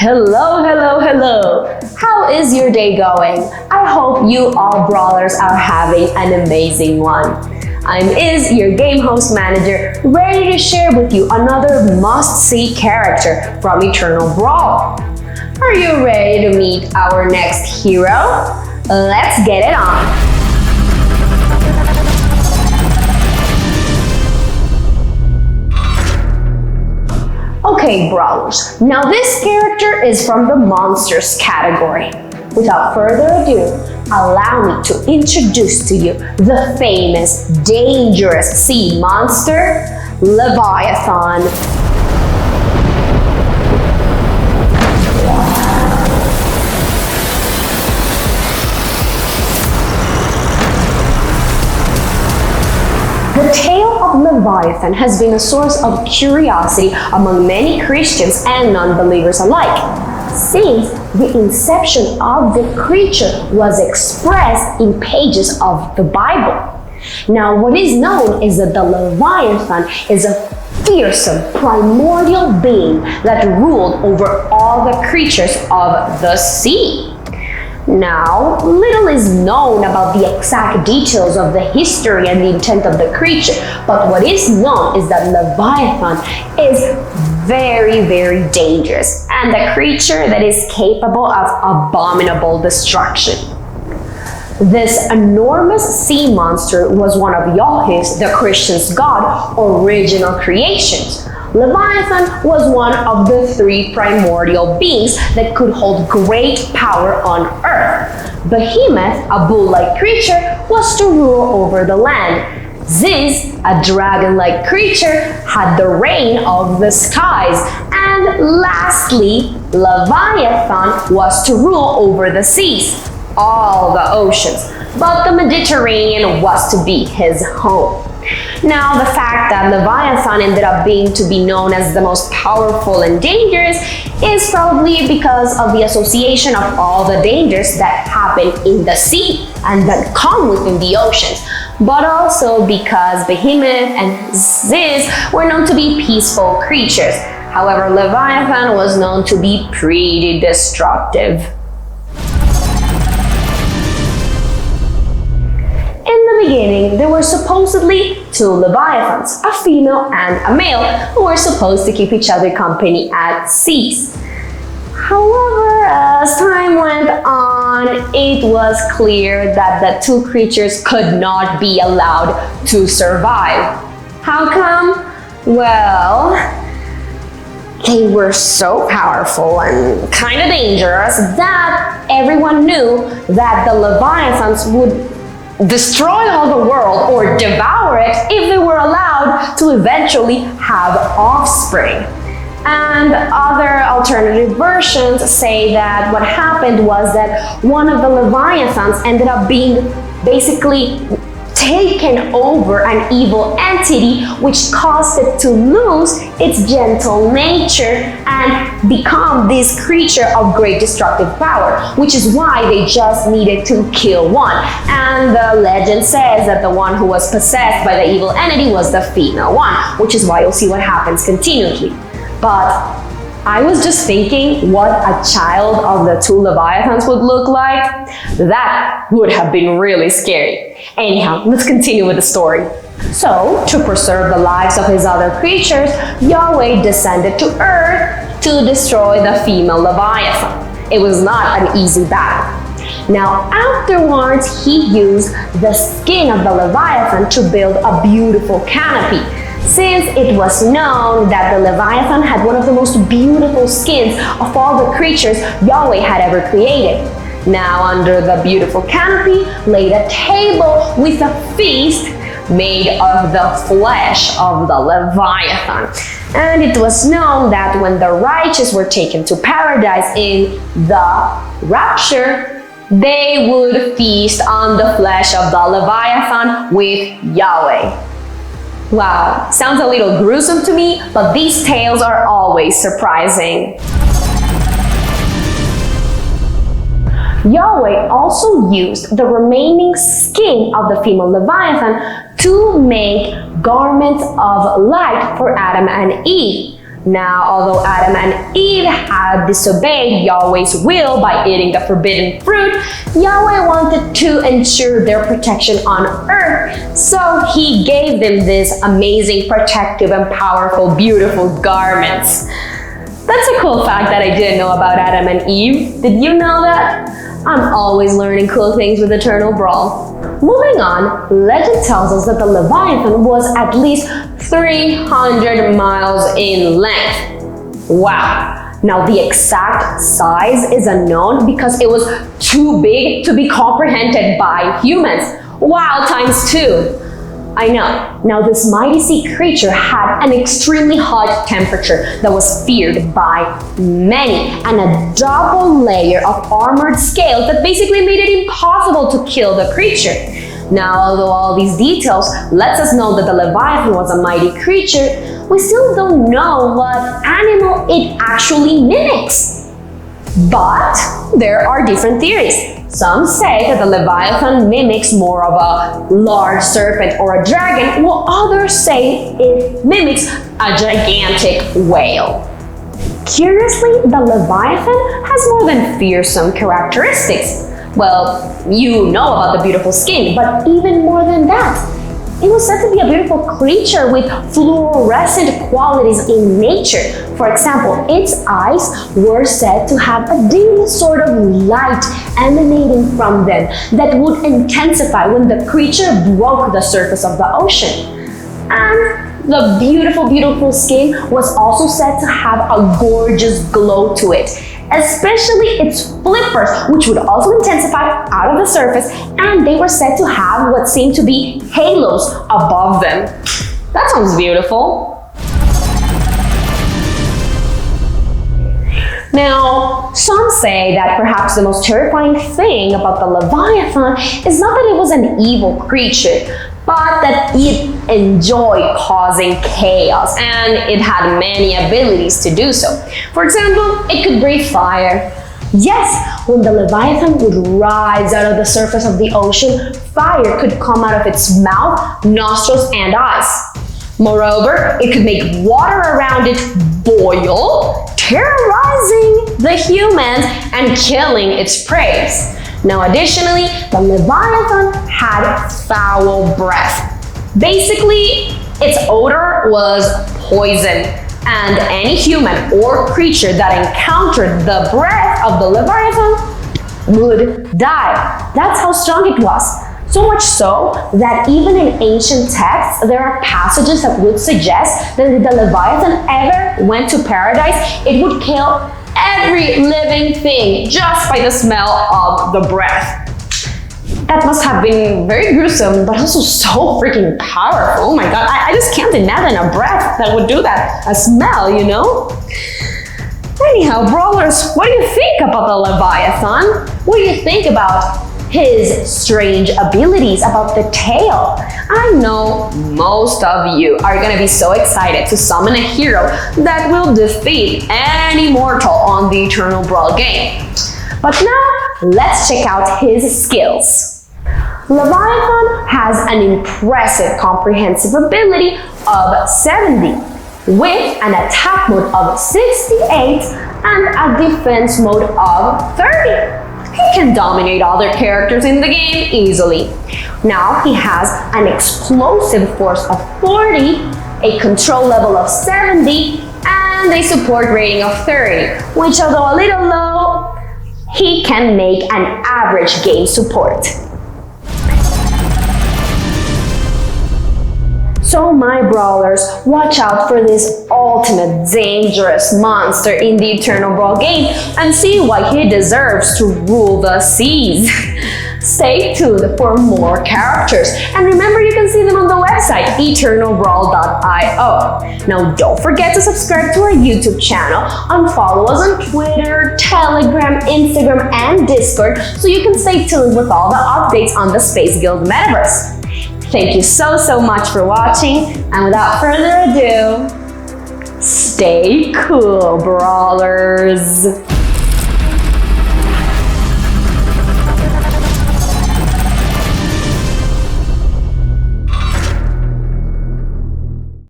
Hello, hello, hello! How is your day going? I hope you all brawlers are having an amazing one. I'm Iz, your game host manager, ready to share with you another must-see character from Eternal Brawl. Are you ready to meet our next hero? Let's get it on! Okay, Brawlers, now this character is from the Monsters category. Without further ado, allow me to introduce to you the famous, dangerous sea monster, Leviathan. The tale of Leviathan has been a source of curiosity among many Christians and non-believers alike, since the inception of the creature was expressed in pages of the Bible. Now, what is known is that the Leviathan is a fearsome, primordial being that ruled over all the creatures of the sea. Now, little is known about the exact details of the history and the intent of the creature, but what is known is that Leviathan is very, very dangerous and a creature that is capable of abominable destruction. This enormous sea monster was one of Yahweh's, the Christians' God, original creations. Leviathan was one of the three primordial beings that could hold great power on earth. Behemoth, a bull-like creature, was to rule over the land. Ziz, a dragon-like creature, had the reign of the skies. And lastly, Leviathan was to rule over the seas, all the oceans, but the Mediterranean was to be his home. Now, the fact that Leviathan ended up being to be known as the most powerful and dangerous is probably because of the association of all the dangers that happen in the sea and that come within the oceans, but also because Behemoth and Ziz were known to be peaceful creatures. However, Leviathan was known to be pretty destructive. In the beginning, there were supposedly two Leviathans, a female and a male, who were supposed to keep each other company at seas. However, as time went on, it was clear that the two creatures could not be allowed to survive. How come? Well, they were so powerful and kind of dangerous that everyone knew that the Leviathans would destroy all the world or devour it if they were allowed to eventually have offspring. And other alternative versions say that what happened was that one of the Leviathans ended up being basically taken over an evil entity, which caused it to lose its gentle nature and become this creature of great destructive power, which is why they just needed to kill one. And the legend says that the one who was possessed by the evil entity was the female one, which is why you'll see what happens continually. But I was just thinking what a child of the two Leviathans would look like. That would have been really scary. Anyhow, let's continue with the story. So, to preserve the lives of his other creatures, Yahweh descended to earth to destroy the female Leviathan. It was not an easy battle. Now, afterwards, he used the skin of the Leviathan to build a beautiful canopy, since it was known that the Leviathan had one of the most beautiful skins of all the creatures Yahweh had ever created. Now, under the beautiful canopy laid a table with a feast made of the flesh of the Leviathan. And it was known that when the righteous were taken to paradise in the rapture, they would feast on the flesh of the Leviathan with Yahweh. Wow, sounds a little gruesome to me, but these tales are always surprising. Yahweh also used the remaining skin of the female Leviathan to make garments of light for Adam and Eve. Now, although Adam and Eve had disobeyed Yahweh's will by eating the forbidden fruit, Yahweh wanted to ensure their protection on earth, so he gave them these amazing, protective, and powerful, beautiful garments. That's a cool fact that I didn't know about Adam and Eve. Did you know that? I'm always learning cool things with Eternal Brawl. Moving on, legend tells us that the Leviathan was at least 300 miles in length. Wow! Now the exact size is unknown because it was too big to be comprehended by humans. Wow, times 2. I know. Now this mighty sea creature had an extremely hot temperature that was feared by many, and a double layer of armored scales that basically made it impossible to kill the creature. Now, although all these details lets us know that the Leviathan was a mighty creature, we still don't know what animal it actually mimics. But there are different theories. Some say that the Leviathan mimics more of a large serpent or a dragon, while others say it mimics a gigantic whale. Curiously, the Leviathan has more than fearsome characteristics. Well, you know about the beautiful skin, but even more than that, it was said to be a beautiful creature with fluorescent qualities in nature. For example, its eyes were said to have a dim sort of light emanating from them that would intensify when the creature broke the surface of the ocean. And the beautiful, beautiful skin was also said to have a gorgeous glow to it, especially its flippers, which would also intensify out of the surface, and they were said to have what seemed to be halos above them. That sounds beautiful. Now, some say that perhaps the most terrifying thing about the Leviathan is not that it was an evil creature, but that it enjoyed causing chaos, and it had many abilities to do so. For example, it could breathe fire. Yes, when the Leviathan would rise out of the surface of the ocean, fire could come out of its mouth, nostrils, and eyes. Moreover, it could make water around it boil, terrorizing the humans and killing its prey. Now, additionally, the Leviathan had foul breath. Basically, its odor was poison, and any human or creature that encountered the breath of the Leviathan would die. That's how strong it was. So much so that even in ancient texts, there are passages that would suggest that if the Leviathan ever went to paradise, it would kill every living thing just by the smell of the breath. That must have been very gruesome, but also so freaking powerful. Oh my god, I just can't imagine a breath that would do that. A smell, you know? Anyhow, Brawlers, what do you think about the Leviathan? What do you think about his strange abilities, about the tail? I know most of you are gonna be so excited to summon a hero that will defeat any mortal on the Eternal Brawl game. But now, let's check out his skills. Leviathan has an impressive comprehensive ability of 70, with an attack mode of 68 and a defense mode of 30. He can dominate other characters in the game easily. Now he has an explosive force of 40, a control level of 70, and a support rating of 30, which, although a little low, he can make an average game support. So my Brawlers, watch out for this ultimate dangerous monster in the Eternal Brawl game and see why he deserves to rule the seas. Stay tuned for more characters, and remember you can see them on the website eternalbrawl.io. Now don't forget to subscribe to our YouTube channel and follow us on Twitter, Telegram, Instagram, and Discord so you can stay tuned with all the updates on the Space Guild Metaverse. Thank you so much for watching, and without further ado, stay cool, Brawlers!